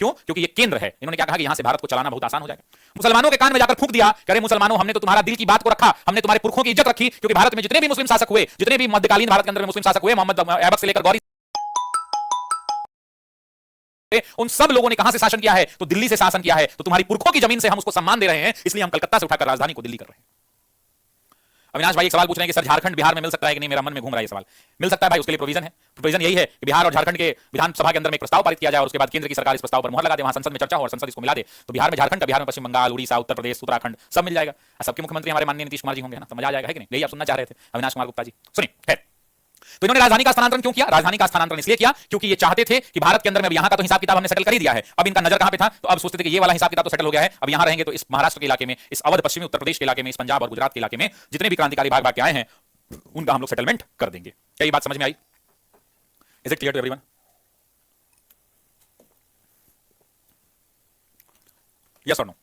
क्यों? क्योंकि ये केंद्र है। इन्होंने क्या कहा कि यहां से भारत को चलाना बहुत आसान हो जाएगा। मुसलमानों के कान में जाकर फूंक दिया, अरे मुसलमानों, हमने तो तुम्हारा दिल की बात को रखा, हमने तुम्हारे पुरखों की इज्जत रखी, क्योंकि भारत में जितने भी मुस्लिम शासक हुए, जितने भी मध्यकालीन भारत के अंदर में मुस्लिम शासक हुए, मोहम्मद ऐबक से लेकर गौरी, उन सब लोगों ने कहां से शासन किया है? तो दिल्ली से शासन किया है। तो तुम्हारी पुरखों की जमीन से हम उसको सम्मान दे रहे हैं, इसलिए हम कलकत्ता से उठाकर राजधानी को दिल्ली कर रहे हैं। अविनाश भाई एक सवाल पूछ रहे हैं कि सर झारखंड बिहार में मिल सकता है कि नहीं? मेरा मन में घूम रहा है ये सवाल। मिल सकता है भाई, उसके लिए प्रोविजन है। प्रोविजन यही है कि बिहार और झारखंड के विधानसभा के अंदर में एक प्रस्ताव पारित किया जाए और उसके बाद केंद्र की सरकार इस प्रस्ताव पर मुहर लगा दे, वहां संसद में चर्चा हो और संसद इसको मिला दे, तो बिहार में झारखंड का, बिहार में पश्चिम बंगाल, उड़ीसा, उत्तर प्रदेश, उत्तराखंड सब मिल जाएगा। सबके मुख्यमंत्री हमारे माननीय नीतीश कुमार जी होंगे ना, तो मजा आ जाएगा, है कि नहीं? यही आप सुनना चाह रहे थे अविनाश कुमार गुप्ता जी। सुनिए, खैर, तो इन्होंने राजधानी का स्थानांतरण क्यों किया? राजधानी का स्थानांतरण इसलिए किया क्योंकि ये चाहते थे कि भारत के अंदर में यहां का तो हिसाब किताब हमने सेटल कर ही दिया है, अब इनका नजर कहां पे था? तो अब सोचते थे कि ये वाला हिसाब किताब तो सेटल हो गया है, अब यहां रहेंगे तो इस महाराष्ट्र के इलाके में, इस अवध पश्चिमी उत्तर प्रदेश के इलाके में, इस पंजाब और गुजरात के इलाके में जितने भी क्रांतिकारी भाग भाग के आए हैं उनका हम लोग सेटलमेंट कर देंगे। क्या ये बात समझ में आई? Is it clear to everyone? Yes और नो?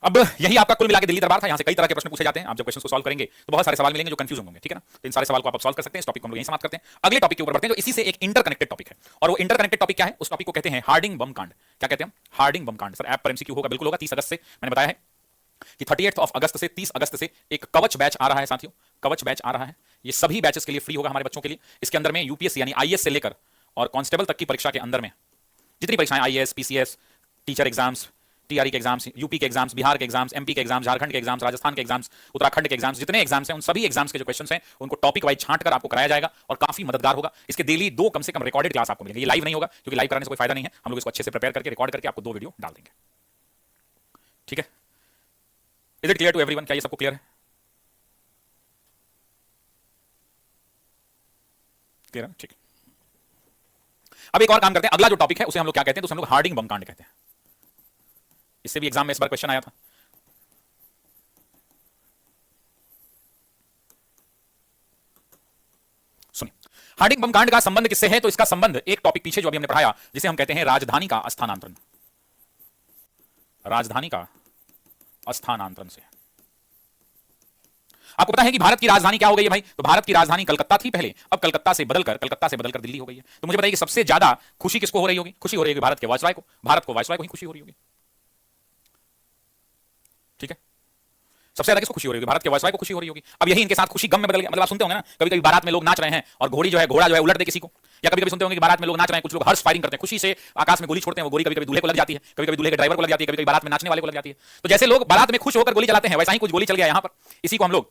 अब यही आपका कुल मिलाकर दिल्ली दरबार था। यहां से कई तरह के प्रश्न पूछे जाते हैं। आप जब क्वेश्चन को सॉल्व करेंगे तो बहुत सारे सवाल मिलेंगे जो कंफ्यूज होंगे, ठीक है ना? तो इन सारे सवाल को आप सॉल्व कर सकते हैं। इस टॉपिक को हम लोग यहीं समाप्त करते हैं। अगले टॉपिक के ऊपर बढ़ते हैं जो इसी से एक इंटरकनेक्टेड टॉपिक है, और वो इंटरकनेक्टेड टॉपिक क्या है? उस टॉपिक को कहते हैं हार्डिंग बम कांड। क्या कहते हैं? हार्डिंग बम कांड। सर ऐप पर एमसीक्यू होगा, बिल्कुल होगा। 30 अगस्त से मैंने बताया है कि 38 अगस्त से 30 अगस्त से एक कवच बैच आ रहा है साथियों, कवच बैच आ रहा है। ये सभी बैचेस के लिए फ्री होगा हमारे बच्चों के लिए। इसके अंदर में यूपीएससी यानी आईएएस से लेकर और कांस्टेबल तक की परीक्षा के अंदर में जितनी परीक्षाएं, IAS, PCS, teacher exams, TRE के एग्जाम्स, यूपी के एग्जाम्स, बिहार के एग्जाम्स, एमपी के एग्जाम्स, झारखंड के एग्जाम्स, राजस्थान के एग्जाम्स, उत्तराखंड के एग्जाम्स, जितने एग्जाम्स हैं उन सभी एग्जाम्स के जो क्वेश्चंस हैं उनको टॉपिक वाइज छांट कर आपको कराया जाएगा और काफी मददगार होगा। इसके डेली 2 कम से कम रिकॉर्डेड क्लास आपको मिलेंगे। ये लाइव नहीं होगा क्योंकि लाइव कराने से कोई फायदा नहीं है। हम लोग इसको अच्छे से प्रिपेयर करके रिकॉर्ड करके आपको 2 वीडियो डाल देंगे, ठीक है? Is it clear to everyone? क्या ये सबको क्लियर है? क्लियर है, ठीक। अब एक और काम करते हैं। अगला जो टॉपिक है उसे हम लोग क्या कहते हैं? तो उसे हम लोग हार्डिंग बम कांड कहते हैं। इससे भी एग्जाम में इस बार क्वेश्चन आया था। सुनिए, हार्डिंग बम कांड का संबंध किससे है? तो इसका संबंध एक टॉपिक पीछे जो अभी हमने पढ़ाया जिसे हम कहते हैं राजधानी का स्थानांतरण। राजधानी का स्थानांतरण से। आपको पता है कि भारत की राजधानी क्या हो गई है भाई? तो भारत की राजधानी कलकत्ता थी पहले, अब कलकत्ता से बदलकर दिल्ली हो गई है। तो मुझे बताइए कि सबसे ज्यादा खुशी किसको हो रही होगी? खुशी हो रही होगी भारत के वायसराय को, भारत को वायसराय को ही खुशी हो रही होगी। ठीक है, सबसे ज्यादा किसको खुशी हो रही होगी? भारत के वायसराय को खुशी हो रही होगी। अब यही इनके साथ खुशी गम में बदल गया। मतलब आप सुनते होंगे ना कभी कभी बारात में लोग नाच रहे हैं और घोड़ा जो है उलट दे किसी को, या कभी कभी सुनते होंगे कि बारात में लोग नाच रहे हैं, कुछ लोग हर्ष फायरिंग करते हैं, खुशी से आकाश में गोली छोड़ते हैं, वो गोली कभी कभी दूल्हे को लग जाती है, कभी कभी दूल्हे के ड्राइवर को लग जाती है, कभी कभी बारात में नाचने वाले को लग जाती है। तो जैसे लोग बारात में खुश होकर गोली चलाते हैं, वैसा ही कुछ गोली चल गया यहां पर। इसी को हम लोग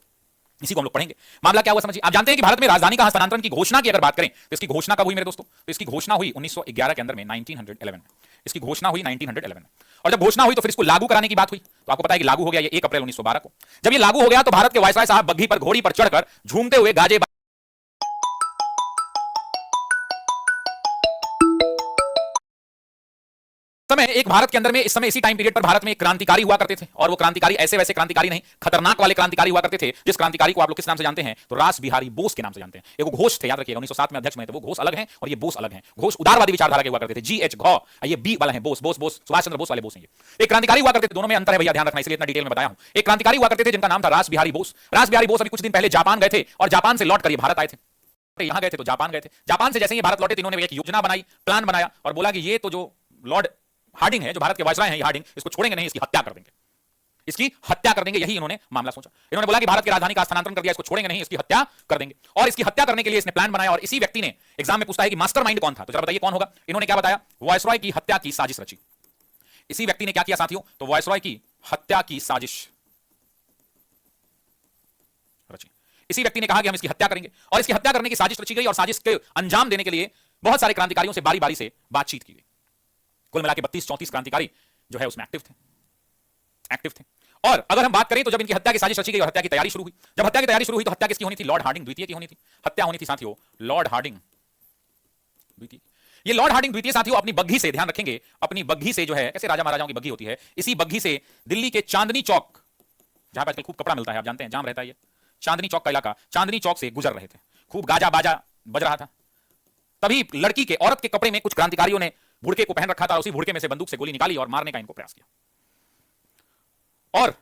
पढ़ेंगे। मामला क्या हुआ समझिए। आप जानते हैं कि भारत में राजधानी का हस्तांतरण की घोषणा की अगर बात करें तो इसकी घोषणा कब हुई मेरे दोस्तों? तो इसकी घोषणा हुई 1911 के अंदर में, 1911 में। इसकी घोषणा हुई 1911 में। और जब घोषणा हुई तो फिर इसको लागू कराने की बात हुई। तो आपको पता है कि लागू हो गया ये 1 अप्रैल 1912 को। जब ये लागू हो गया तो भारत के वायसराय साहब बग्घी पर, घोड़ी पर चढ़कर झूमते हुए गाजे समय एक भारत के अंदर में इस समय इसी टाइम पीरियड पर भारत में एक क्रांतिकारी हुआ करते थे, और वो क्रांतिकारी ऐसे वैसे क्रांतिकारी नहीं, खतरनाक वाले क्रांतिकारी हुआ करते थे। जिस क्रांतिकारी को आप लोग किस नाम से जानते हैं? तो रास बिहारी बोस के नाम से जानते हैं। ये वो घोष थे, याद रखिएगा, 1907 में अध्यक्ष में थे। वो घोष अलग हैं और ये बोस अलग हैं। घोष उदारवादी विचारधारा के हुआ करते थे, GH घौ, ये बी वाला है बोस, सुभाष चंद्र बोस वाले बोस हैं। ये एक क्रांतिकारी हुआ करते थे, दोनों में अंतर है भैया, ध्यान रखना, इसलिए इतना डिटेल में बताया हूं। एक क्रांतिकारी हुआ करते थे जिनका नाम था रास बिहारी बोस। रास बिहारी बोस अभी कुछ दिन पहले जापान गए थे और जापान से लौट कर ये भारत आए थे। यहां गए थे तो जापान गए थे। जापान से जैसे ही भारत लौटे तो इन्होंने एक योजना बनाई, प्लान बनाया और बोला कि ये तो जो लॉर्ड हार्डिंग है, जो भारत के वायसराय हैं, ये हार्डिंग, इसको छोड़ेंगे नहीं, इसकी हत्या कर देंगे, इसकी हत्या कर देंगे। यही इन्होंने मामला सोचा। इन्होंने बोला कि भारत की राजधानी का स्थानांतरण कर दिया, इसको छोड़ेंगे नहीं, इसकी हत्या कर देंगे। और इसकी हत्या करने के लिए इसने प्लान बनाया। और इसी व्यक्ति ने एग्जाम में पूछता है कि मास्टरमाइंड कौन था, तो जरा बताइए कौन होगा? इन्होंने क्या बताया? वायसराय की हत्या की साजिश रची। इसी व्यक्ति ने क्या किया साथियों? तो वायसराय की हत्या की साजिश रची। इसी व्यक्ति ने कहा कि हम इसकी हत्या करेंगे, और इसकी हत्या करने की साजिश रची गई। और साजिश के अंजाम देने के लिए बहुत सारे क्रांतिकारियों से बारी बारी से बातचीत की गई। कुल मिला के 32-34 क्रांतिकारी जो है उसमें एक्टिव थे। और अगर हम बात करें तो जब इनकी हत्या की साजिश रची गई और हत्या की तैयारी शुरू हुई, जब हत्या की तैयारी शुरू हुई तो हत्या किसकी होनी थी? लॉर्ड हार्डिंग द्वितीय की होनी थी। हत्या होनी थी साथियों लॉर्ड हार्डिंग द्वितीय। ये लॉर्ड हार्डिंग द्वितीय साथियों अपनी बग्घी से, ध्यान रखेंगे, अपनी बग्घी से जो है, कैसे राजा महाराजाओं की बग्घी होती है, इसी बग्घी से दिल्ली के चांदनी चौक, जहां पर खूब कपड़ा मिलता है, आप जानते हैं, जाम रहता है ये चांदनी चौक का इलाका, चांदनी चौक से गुजर रहे थे। खूब गाजा बाजा बज रहा था। तभी लड़की के, औरत के कपड़े में कुछ क्रांतिकारियों ने भुड़के को पहन रखा था, उसी भुड़के में से बंदूक से गोली निकाली और मारने का इनको प्रयास किया। और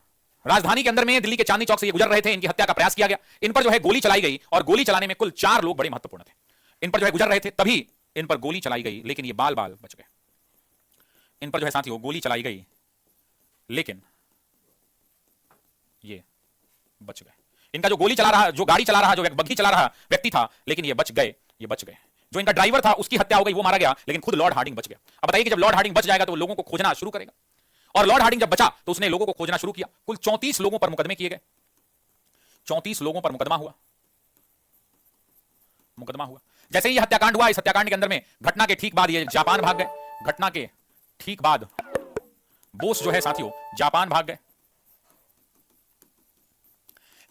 राजधानी के अंदर में दिल्ली के चांदनी चौक से ये गुजर रहे थे, इनकी हत्या का प्रयास किया गया। इन पर जो है गोली चलाई गई, और गोली चलाने में कुल 4 लोग बड़े महत्वपूर्ण थे। इन पर जो है गुजर रहे थे, तभी इन पर गोली चलाई गई, लेकिन ये बाल बाल बच गए। इन पर जो है साथियों गोली चलाई गई, लेकिन ये बच गए। इनका जो गोली चला रहा, जो गाड़ी चला रहा, जो बग्घी चला रहा व्यक्ति था, लेकिन ये बच गए, ये बच गए। जो इनका ड्राइवर था उसकी हत्या हो गई, वो मारा गया, लेकिन खुद लॉर्ड हार्डिंग बच गया। अब बताइए कि जब लॉर्ड हार्डिंग बच जाएगा तो वो लोगों को खोजना शुरू करेगा। और लॉर्ड हार्डिंग जब बचा तो उसने लोगों को खोजना शुरू किया। कुल 34 लोगों पर मुकदमे किए गए, 34 लोगों पर मुकदमा हुआ। जैसे ही यह हत्याकांड हुआ, इस हत्याकांड के अंदर में घटना के ठीक बाद ये जापान भाग गए। घटना के ठीक बाद बोस जो है साथियों जापान भाग गए।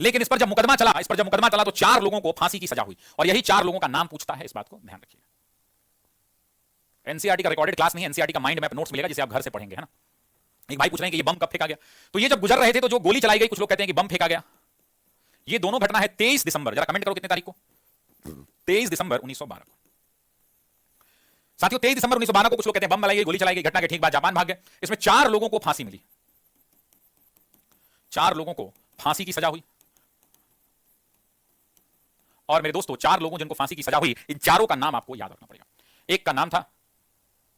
लेकिन इस पर जब मुकदमा चला तो 4 लोगों को फांसी की सजा हुई। और यही 4 लोगों का नाम पूछता है, इस बात को ध्यान रखिएगा। एनसीईआरटी का रिकॉर्डेड क्लास नहीं है, एनसीईआरटी का माइंड मैप नोट्स मिलेगा, जिसे आप घर से पढ़ेंगे, है ना। एक भाई पूछ रहे हैं कि ये बम कब फेंका गया। तो ये जब गुजर रहे थे तो जो गोली चलाई गई, कुछ लोग कहते हैं कि बम फेंका गया। ये दोनों घटना है 23 दिसंबर, जरा कमेंट करो कितने तारीख को? 23 दिसंबर 1912 को। साथियों 23 दिसंबर 1912 को कुछ लोग कहते हैं बम मलाई गई, गोली चलाई गई। घटना के ठीक बाद जापान भाग गए। इसमें 4 लोगों को फांसी मिली, 4 लोगों को फांसी की सजा हुई। और मेरे दोस्तों 4 लोगों जिनको फांसी की सजा हुई, इन चारों का नाम आपको याद रखना पड़ेगा। एक का नाम था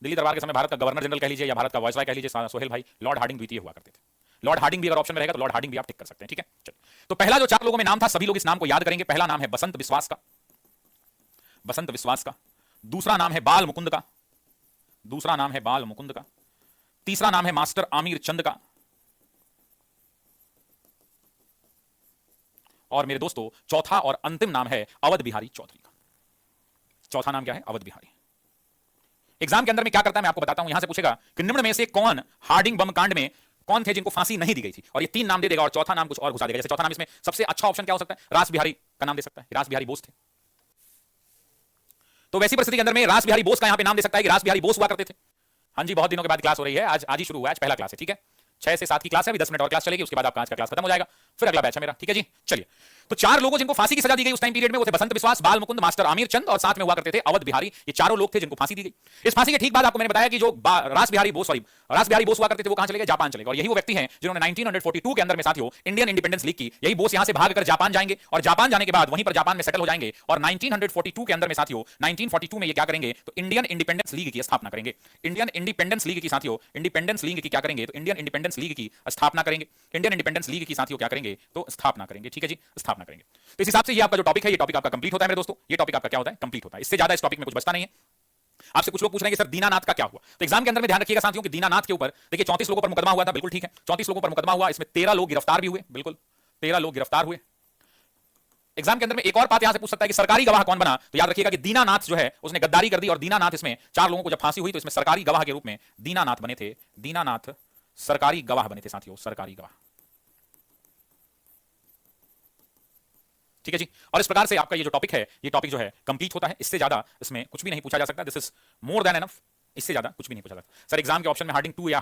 दिल्ली दरबार के समय भारत का गवर्नर जनरल कह लीजिए या भारत का वायसराय कह लीजिए, सोहेल भाई, लॉर्ड हार्डिंग द्वितीय हुआ करते थे। लॉर्ड हार्डिंग भी अगर ऑप्शन में रहेगा तो लॉर्ड हार्डिंग भी आप टिक कर सकते हैं, ठीक है। चलिए, तो पहला जो 4 लोगों में नाम था, सभी लोग इस नाम को याद करेंगे। पहला नाम है बसंत विश्वास का, बसंत विश्वास का। दूसरा नाम है बाल मुकुंद का, दूसरा नाम है बाल मुकुंद का। तीसरा नाम है मास्टर आमिर चंद का। और मेरे दोस्तों चौथा और अंतिम नाम है अवध बिहारी चौधरी का। चौथा नाम क्या है? अवध बिहारी। एग्जाम के अंदर में क्या करता है मैं आपको बताता हूं। यहां से पूछेगा कि निम्न में से कौन हार्डिंग बम कांड में कौन थे जिनको फांसी नहीं दी गई थी, और ये 3 नाम दे देगा और चौथा नाम कुछ और घुसा देगा। जैसे चौथा नाम इसमें सबसे अच्छा ऑप्शन क्या हो सकता है? रास बिहारी का नाम दे सकता है, रास बिहारी बोस थे। तो वैसी परिस्थिति के अंदर में रास बिहारी बोस का यहां पे नाम दे सकता है कि रास बिहारी बोस हुआ करते थे। हाँ जी, बहुत दिनों के बाद क्लास हो रही है, आज ही शुरू हुआ है, आज पहला क्लास है, ठीक है। 6 से 7 की क्लास है, अभी 10 मिनट और क्लास चलेगी, उसके बाद आपका आज का क्लास खत्म हो जाएगा। फिर अगला बैच है मेरा, ठीक है जी। चलिए, तो 4 लोगों जिनको फांसी की सजा दी गई उस टाइम पीरियड में, वो थे बसंत बिस्वास, बाल मुकुंद, मास्टर आमिर चंद और साथ में हुआ करते थे अवध बिहारी। ये चारों लोग थे जिनको फांसी दी गई। इस फांसी के ठीक बाद आपको मैंने बताया कि जो रास बिहारी बोस हुआ करते थे वो कहां चले गए, जापान चले गए। और यही वो व्यक्ति हैं जिन्होंने 1942 के अंदर में साथियों इंडियन इंडिपेंडेंस लीग की। यही बोस यहां से भागकर जापान जाएंगे और जापान जाने के बाद वहीं पर जापान में सेटल हो जाएंगे और 1942 के अंदर में साथियों 1942 में ये क्या करेंगे, तो इंडियन इंडिपेंडेंस लीग की स्थापना करेंगे। इंडियन इंडिपेंडेंस लीग की साथियों इंडिपेंडेंस लीग की क्या करेंगे, तो इंडियन इंडिपेंडेंस लीग की स्थापना करेंगे। इंडियन इंडिपेंडेंस लीग की साथियों क्या करेंगे, तो स्थापना करेंगे, ठीक है जी, स्थापना करेंगे। तो इस हिसाब से ये आपका जो टॉपिक है, ये टॉपिक आपका कंप्लीट होता है मेरे दोस्तों। ये टॉपिक आपका क्या होता है, कंप्लीट होता है। इससे ज्यादा इस टॉपिक में कुछ बचता नहीं है। आपसे कुछ लोग पूछ रहे हैं कि सर दीनानाथ का क्या हुआ, तो एग्जाम के अंदर में ध्यान रखिएगा साथियों कि दीनानाथ के ऊपर देखिए 34 लोगों पर मुकदमा हुआ था, बिल्कुल ठीक है, 34 लोगों पर मुकदमा हुआ, इसमें 13 लोग गिरफ्तार भी हुए, बिल्कुल 13 लोग गिरफ्तार हुए। एग्जाम के अंदर में एक और बात यहां से पूछ सकता है कि सरकारी गवाह कौन बना, तो याद रखिएगा कि दीनानाथ जो है उसने गद्दारी कर दी और दीनानाथ इसमें 4 लोगों को जब फांसी हुई तो इसमें सरकारी गवाह के रूप में दीनानाथ बने थे। दीनानाथ सरकारी गवाह बने थे साथियों, सरकारी गवाह, ठीक है जी। और इस प्रकार से आपका ये जो टॉपिक है, ये टॉपिक जो है कंप्लीट होता है। इससे ज्यादा इसमें कुछ भी नहीं पूछा जा सकता। This is more than enough. इससे ज्यादा कुछ भी नहीं पूछा जा सकता। सर एग्जाम के ऑप्शन में हार्डिंग 2 या